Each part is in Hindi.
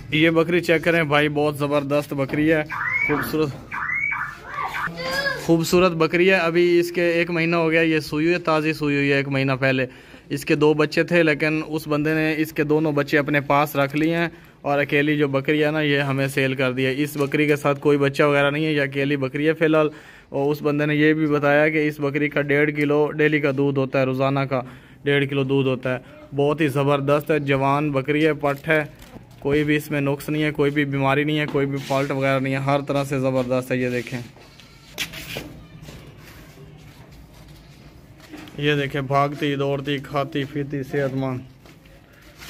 ये बकरी चेक करें भाई, बहुत ज़बरदस्त बकरी है, खूबसूरत बकरी है। अभी इसके 1 महीना हो गया, ये सुई है, ताज़ी सुई हुई है 1 महीना पहले। इसके 2 बच्चे थे, लेकिन उस बंदे ने इसके दोनों बच्चे अपने पास रख लिए हैं और अकेली जो बकरी है ना, ये हमें सेल कर दी है। इस बकरी के साथ कोई बच्चा वगैरह नहीं है, ये अकेली बकरी है फ़िलहाल। और उस बंदे ने ये भी बताया कि इस बकरी का 1.5 किलो डेली का दूध होता है, रोज़ाना का 1.5 किलो दूध होता है। बहुत ही ज़बरदस्त है, जवान बकरी है, पट है, कोई भी इसमें नुक्स नहीं है, कोई भी बीमारी नहीं है, कोई भी फॉल्ट वगैरह नहीं है, हर तरह से ज़बरदस्त है। ये देखें भागती दौड़ती खाती पीती सेहतमंद,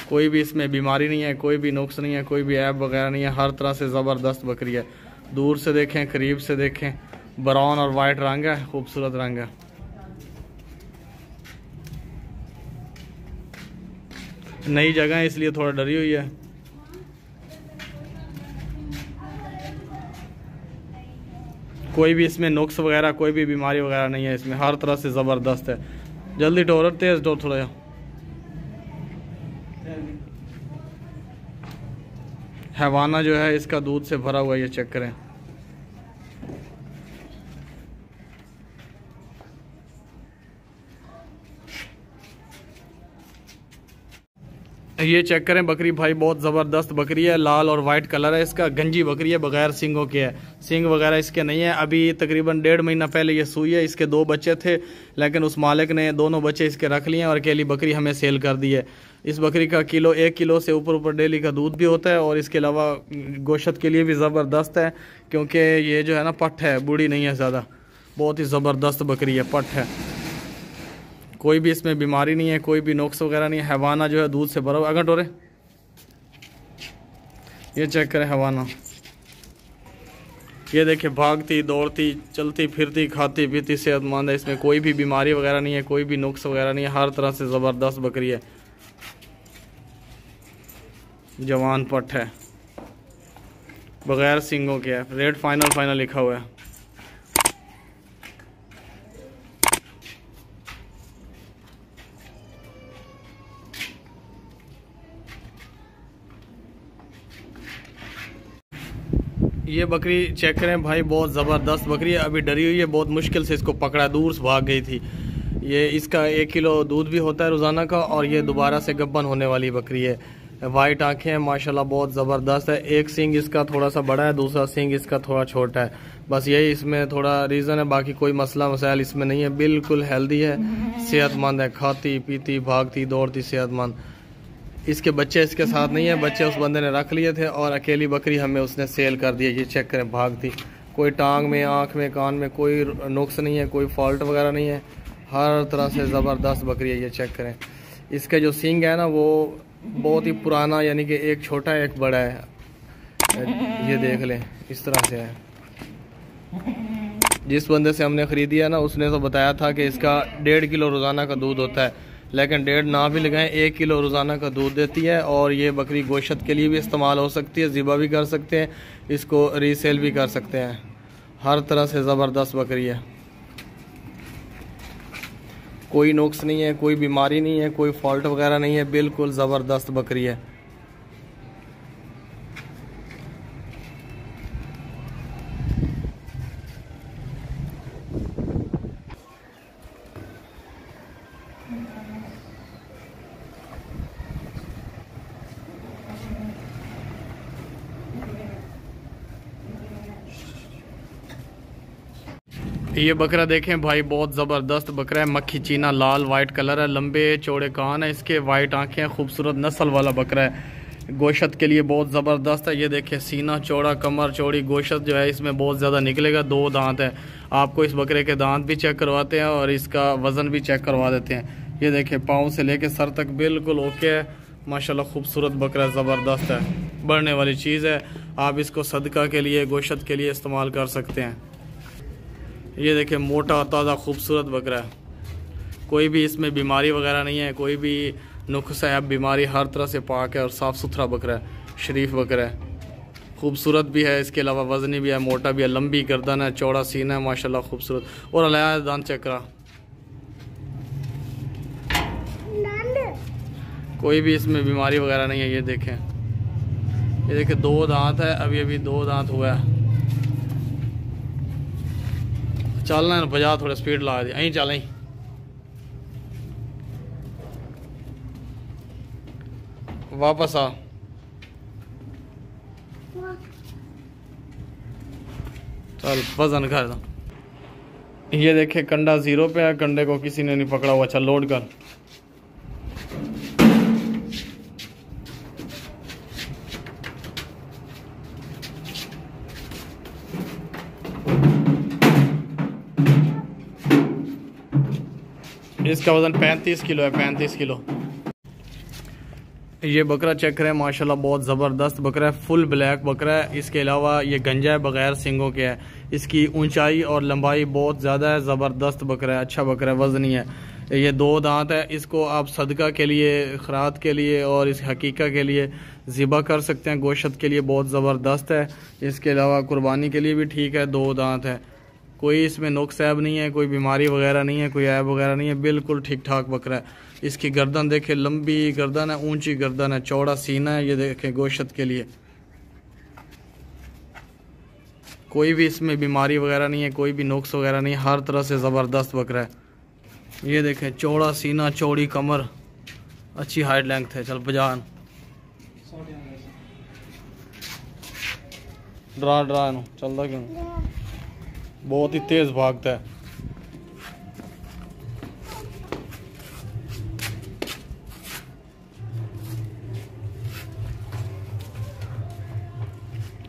कोई भी इसमें बीमारी नहीं है, कोई भी नुक्स नहीं है, कोई भी ऐब वगैरह नहीं है, हर तरह से ज़बरदस्त बकरी है। दूर से देखें, करीब से देखें, ब्राउन और वाइट रंग है, खूबसूरत रंग है। नई जगह है इसलिए थोड़ा डरी हुई है। कोई भी इसमें नुक्स वगैरह, कोई भी बीमारी वगैरह नहीं है इसमें, हर तरह से ज़बरदस्त है। जल्दी डोर, तेज़ डोर थोड़ा जा। हैवाना जो है इसका दूध से भरा हुआ है, ये चेक करें। ये चेक करें बकरी भाई, बहुत ज़बरदस्त बकरी है, लाल और वाइट कलर है इसका, गंजी बकरी है, बगैर सिंगों के है, सिंग वगैरह इसके नहीं है। अभी तकरीबन 1.5 महीना पहले ये सुई है, इसके 2 बच्चे थे, लेकिन उस मालिक ने दोनों बच्चे इसके रख लिए और अकेली बकरी हमें सेल कर दी है। इस बकरी का 1 किलो से ऊपर डेली का दूध भी होता है और इसके अलावा गोश्त के लिए भी ज़बरदस्त है, क्योंकि ये जो है ना पट है, बूढ़ी नहीं है ज़्यादा, बहुत ही ज़बरदस्त बकरी है, पट है, कोई भी इसमें बीमारी नहीं है, कोई भी नुक्स वगैरह नहीं है। हैवाना जो है दूध से भरा हुआ, अगर डोरे ये चेक करें हैवाना, ये देखिए भागती दौड़ती चलती फिरती खाती पीती सेहतमंद है, इसमें कोई भी बीमारी वगैरह नहीं है, कोई भी नुक्स वगैरह नहीं है, हर तरह से ज़बरदस्त बकरी है, जवान पट है, बगैर सिंगों के है। रेट फाइनल लिखा हुआ है। ये बकरी चेक करें भाई, बहुत ज़बरदस्त बकरी है, अभी डरी हुई है, बहुत मुश्किल से इसको पकड़ा, दूर से भाग गई थी। ये इसका 1 किलो दूध भी होता है रोज़ाना का, और ये दोबारा से गब्बन होने वाली बकरी है। वाइट आंखें हैं माशाल्लाह, बहुत ज़बरदस्त है। एक सींग इसका थोड़ा सा बड़ा है, दूसरा सींग इसका थोड़ा छोटा है, बस यही इसमें थोड़ा रीज़न है, बाकी कोई मसला मसाइल इसमें नहीं है। बिल्कुल हेल्दी है, सेहतमंद है, खाती पीती भागती दौड़ती सेहतमंद। इसके बच्चे इसके साथ नहीं है, बच्चे उस बंदे ने रख लिए थे और अकेली बकरी हमें उसने सेल कर दी है। ये चेक करें भागती, कोई टांग में, आँख में, कान में कोई नुक्स नहीं है, कोई फॉल्ट वगैरह नहीं है, हर तरह से ज़बरदस्त बकरी है। ये चेक करें, इसके जो सींग है ना वो बहुत ही पुराना, यानी कि एक छोटा है एक बड़ा है, ये देख लें इस तरह से है। जिस बंदे से हमने ख़रीदी है ना, उसने तो बताया था कि इसका 1.5 किलो रोज़ाना का दूध होता है, लेकिन 1.5 ना भी लगाएं, 1 किलो रोज़ाना का दूध देती है। और ये बकरी गोश्त के लिए भी इस्तेमाल हो सकती है, ज़िबा भी कर सकते हैं, इसको रीसेल भी कर सकते हैं, हर तरह से ज़बरदस्त बकरी है, कोई नुक्स नहीं है, कोई बीमारी नहीं है, कोई फॉल्ट वगैरह नहीं है, बिल्कुल ज़बरदस्त बकरी है। ये बकरा देखें भाई, बहुत ज़बरदस्त बकरा है, मक्खी चीना, लाल वाइट कलर है, लंबे चौड़े कान है इसके, वाइट आंखें, खूबसूरत नस्ल वाला बकरा है, गोश्त के लिए बहुत ज़बरदस्त है। ये देखें सीना चौड़ा, कमर चौड़ी, गोश्त जो है इसमें बहुत ज़्यादा निकलेगा। 2 दांत है, आपको इस बकरे के दांत भी चेक करवाते हैं और इसका वज़न भी चेक करवा देते हैं। ये देखें पाँव से लेके सर तक बिल्कुल ओके है माशाल्लाह, खूबसूरत बकरा, ज़बरदस्त है, बढ़ने वाली चीज़ है। आप इसको सदका के लिए, गोश्त के लिए इस्तेमाल कर सकते हैं। ये देखें मोटा ताज़ा खूबसूरत बकरा है, कोई भी इसमें बीमारी वगैरह नहीं है, कोई भी नुक्स है, बीमारी, हर तरह से पाक है और साफ़ सुथरा बकरा है, शरीफ बकरा है, खूबसूरत भी है, इसके अलावा वज़नी भी है, मोटा भी है, लंबी गर्दन है, चौड़ा सीना है माशाल्लाह, खूबसूरत। और अलाया दांत चेक करा, कोई भी इसमें बीमारी वगैरह नहीं है। ये देखें ये देखिए 2 दांत है, अभी अभी 2 दांत हुआ है। चलना है, बजा थोड़ा स्पीड ला दी, यहीं चल, वापस आ। चल वजन कर दो। ये देखे कंडा 0 पे है, कंडे को किसी ने नहीं पकड़ा हुआ। चल लोड कर। इसका वजन 35 किलो है, 35 किलो। ये बकरा चेक करें, माशाल्लाह बहुत ज़बरदस्त बकरा है, फुल ब्लैक बकरा है। इसके अलावा ये गंजा है, बगैर सिंगों के है। इसकी ऊंचाई और लंबाई बहुत ज़्यादा है, ज़बरदस्त बकरा है, अच्छा बकरा है, वज़नी है। ये 2 दांत है। इसको आप सदका के लिए, खरात के लिए और इस हकीका के लिए ज़िबा कर सकते हैं। गोश्त के लिए बहुत ज़बरदस्त है। इसके अलावा कुर्बानी के लिए भी ठीक है। 2 दांत है, कोई इसमें नुक्स ऐब नहीं है, कोई बीमारी वगैरह नहीं है, कोई ऐब वगैरह नहीं है, बिल्कुल ठीक ठाक बकरा है। इसकी गर्दन देखें, लंबी गर्दन है, ऊंची गर्दन है, चौड़ा सीना है। ये देखें गोश्त के लिए कोई भी इसमें बीमारी वगैरह नहीं है, कोई भी नुक्स वगैरह नहीं है, हर तरह से ज़बरदस्त बकरा है। ये देखें चौड़ा सीना, चौड़ी कमर, अच्छी हाइट लेंथ है। चल बजान, डरा डरा नो चलता क्यों, बहुत ही तेज भागता है।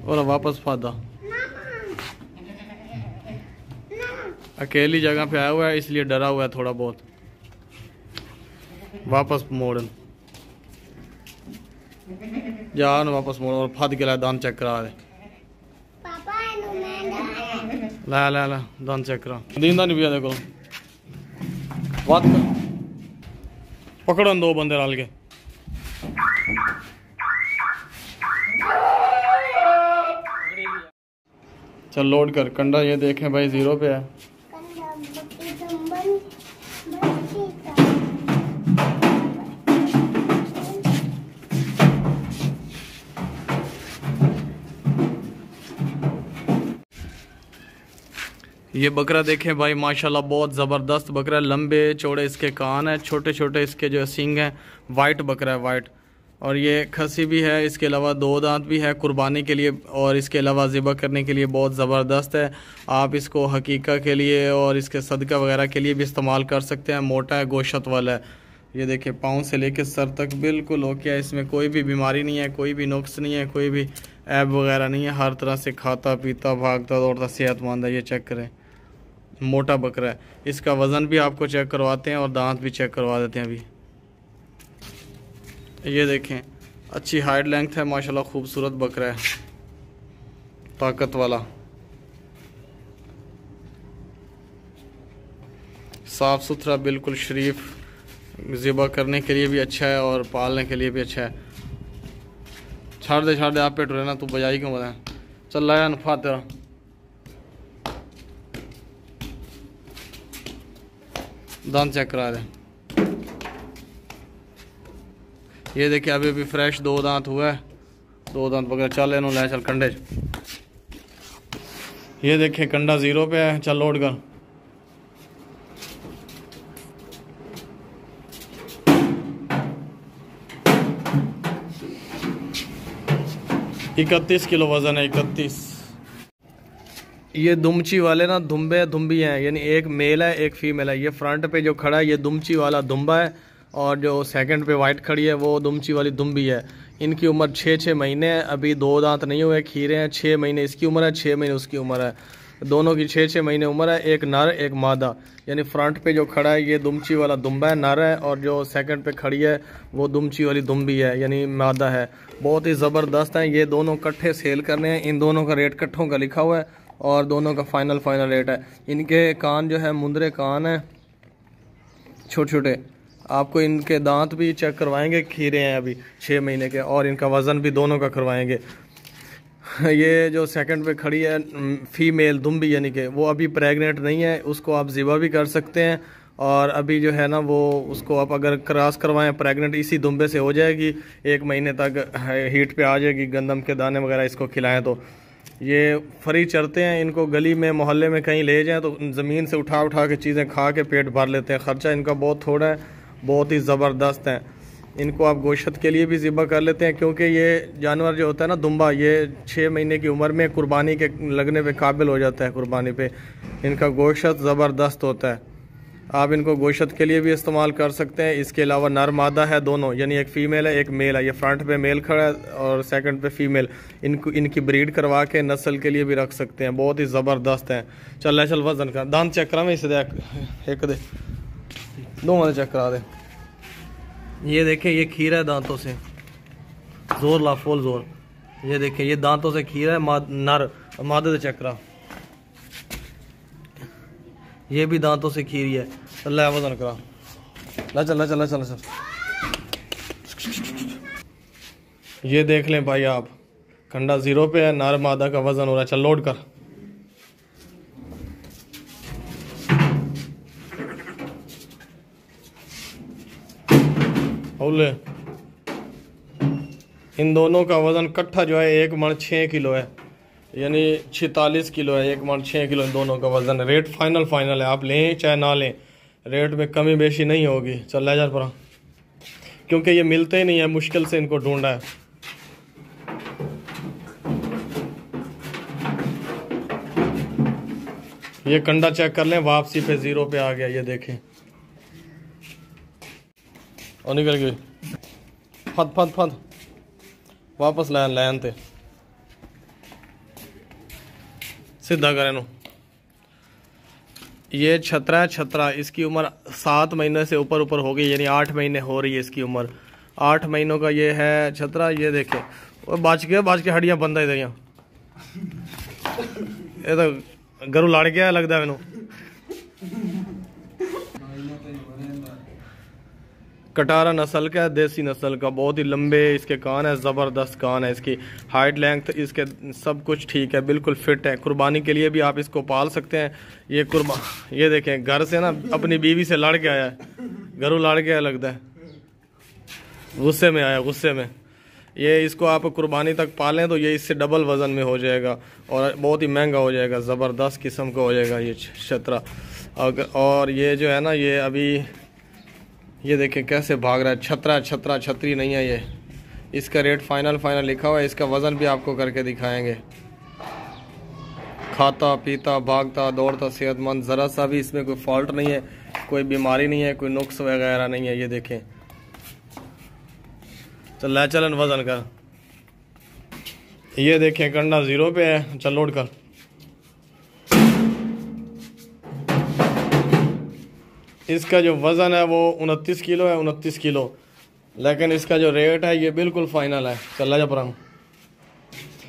और वापस फादा, अकेली जगह पे आया हुआ है इसलिए डरा हुआ है थोड़ा बहुत। वापस मोड़न जान, वापस मोड़ और फद के दान चेक करा दे। ला ला ला दान चेक करा, दींदा नहीं पिया देखो। बात कर, पकड़न 2 बंदे डाल के। चल लोड कर। कंडा ये देखें भाई 0 पे है। ये बकरा देखें भाई, माशाल्लाह बहुत ज़बरदस्त बकरा है। लंबे चौड़े इसके कान है, छोटे छोटे इसके जो सींग हैं। वाइट बकरा है, वाइट। और ये खसी भी है। इसके अलावा 2 दांत भी है कुर्बानी के लिए, और इसके अलावा ज़िबा करने के लिए बहुत ज़बरदस्त है। आप इसको हकीका के लिए और इसके सदका वगैरह के लिए भी इस्तेमाल कर सकते हैं। मोटा है, गोश्त वाला है। ये देखिए पाँव से लेकर सर तक बिल्कुल ओके है। इसमें कोई भी बीमारी नहीं है, कोई भी नुक्स नहीं है, कोई भी ऐब वगैरह नहीं है। हर तरह से खाता पीता भागता दौड़ता सेहतमंद है। ये चेक करें, मोटा बकरा है। इसका वज़न भी आपको चेक करवाते हैं और दांत भी चेक करवा देते हैं अभी। ये देखें अच्छी हाइट लेंथ है, माशाल्लाह खूबसूरत बकरा है, ताकत वाला, साफ़ सुथरा, बिल्कुल शरीफ। ज़िबा करने के लिए भी अच्छा है और पालने के लिए भी अच्छा है। छाड़ दे आप पेट रहना, तू बजाई क्यों बताए। चल लाया नफा तेरा, दांत चेक करा दे। ये देखिए अभी अभी फ्रेश 2 दांत हुआ है। 2 दांत बगैर। चल इन्हों ले चल कंडे। ये देखिए कंडा 0 पे है। चल लोड कर। इकतीस किलो वजन है, 31। ये दुमची वाले ना दुम्बी हैं, यानी एक मेल है एक फीमेल है। ये फ्रंट पे जो खड़ा है ये दुमची वाला दुम्बा है, और जो सेकंड पे वाइट खड़ी है वो दुमची वाली दुम्बी है। इनकी उम्र 6-6 महीने है। अभी 2 दांत नहीं हुए, खीरे हैं। 6 महीने इसकी उम्र है, 6 महीने उसकी उम्र है। दोनों की 6-6 महीने उम्र है। एक नर एक मादा। यानी फ्रंट पे जो खड़ा है ये दुमची वाला दुम्बा है, नर है, और जो सेकंड पे खड़ी है वो दुमची वाली दुम्बी है, यानी मादा है। बहुत ही ज़बरदस्त है। ये दोनों इकट्ठे सेल करने हैं। इन दोनों का रेट इकट्ठों का लिखा हुआ है और दोनों का फाइनल रेट है। इनके कान जो है मुंदरे कान है, छोटे छोटे। आपको इनके दांत भी चेक करवाएंगे, खीरे हैं अभी 6 महीने के, और इनका वज़न भी दोनों का करवाएंगे। ये जो सेकंड पे खड़ी है फीमेल दुम्बी, यानी कि वो अभी प्रेग्नेंट नहीं है, उसको आप ज़िबा भी कर सकते हैं और अभी जो है ना वो उसको आप अगर क्रॉस करवाएं प्रेग्नेंट इसी दुम्बे से हो जाएगी, 1 महीने तक हीट पे आ जाएगी। गंदम के दाने वगैरह इसको खिलाएं तो ये फ्री चरते हैं। इनको गली में मोहल्ले में कहीं ले जाएं तो ज़मीन से उठा उठा के चीज़ें खा के पेट भर लेते हैं। ख़र्चा इनका बहुत थोड़ा है, बहुत ही ज़बरदस्त है। इनको आप गोश्त के लिए भी ज़िबा कर लेते हैं, क्योंकि ये जानवर जो होता है ना दुम्बा, ये 6 महीने की उम्र में कुर्बानी के लगने पे काबिल हो जाता है। कुर्बानी पे इनका गोश्त ज़बरदस्त होता है। आप इनको गोश्त के लिए भी इस्तेमाल कर सकते हैं। इसके अलावा नर मादा है दोनों, यानी एक फ़ीमेल है एक मेल है। ये फ्रंट पे मेल खड़ा है और सेकंड पे फ़ीमेल। इनकी ब्रीड करवा के नस्ल के लिए भी रख सकते हैं। बहुत ही ज़बरदस्त है। चल वज़न का दांत चेक करा मैं इसे एक दे 2 वाले चेक करा दे। ये देखें ये खीरा है दांतों से, जोर ला फुल जोर। ये देखें ये दांतों से खीरा है नर। मादे से चेक करा, ये भी दांतों से खीरी है। चल वजन करा, ला चल चल चल चल। ये देख लें भाई आप, कंडा 0 पे है, नर मादा का वजन हो रहा है। चल लोड कर। ओले इन दोनों का वजन इकट्ठा जो है 1 मन 6 किलो है, यानी 46 किलो है। 1 मन 6 किलो इन दोनों का वजन है। रेट फाइनल है, आप लें चाहे ना लें, रेट में कमी बेशी नहीं होगी। चल ले जा पर, क्योंकि ये मिलते ही नहीं है, मुश्किल से इनको ढूंढा है। ये कंडा चेक कर लें, वापसी पे 0 पे आ गया। ये देखें और निकल गई। फद वापस लैन थे सीधा करें नो। ये छतरा है, छतरा। इसकी उम्र 7 महीने से ऊपर हो गई, यानी 8 महीने हो रही है इसकी उम्र। 8 महीनों का ये है छतरा। ये देखे और बाच के हड्डियां बंदा इधर यहाँ। ये तो गरू लड़ गया लगता है मैनू। कटारा नस्ल का है, देसी नस्ल का। बहुत ही लंबे इसके कान है, ज़बरदस्त कान है। इसकी हाइट लेंथ इसके सब कुछ ठीक है, बिल्कुल फिट है। कुर्बानी के लिए भी आप इसको पाल सकते हैं। ये देखें घर से ना अपनी बीवी से लड़ के आया है, घरों लड़ के आया लगता है, गुस्से में आया, गुस्से में। ये इसको आप कुर्बानी तक पालें तो ये इससे डबल वज़न में हो जाएगा और बहुत ही महंगा हो जाएगा, ज़बरदस्त किस्म का हो जाएगा ये छतरा। और ये जो है ना ये अभी ये देखें कैसे भाग रहा है। छतरा छतरी नहीं है ये। इसका रेट फाइनल लिखा हुआ है। इसका वज़न भी आपको करके दिखाएंगे। खाता पीता भागता दौड़ता सेहतमंद, ज़रा सा भी इसमें कोई फॉल्ट नहीं है, कोई बीमारी नहीं है, कोई नुक्स वगैरह नहीं है। ये देखें चलन वज़न कर। ये देखें कंडा 0 पे है। चल लोड कर। इसका जो वज़न है वो 29 किलो है, 29 किलो। लेकिन इसका जो रेट है ये बिल्कुल फाइनल है। चल जा पर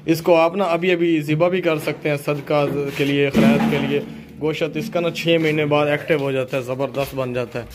इसको आप ना अभी ज़िबा भी कर सकते हैं, सदका के लिए, खैरात के लिए। गोश्त इसका ना 6 महीने बाद एक्टिव हो जाता है, ज़बरदस्त बन जाता है।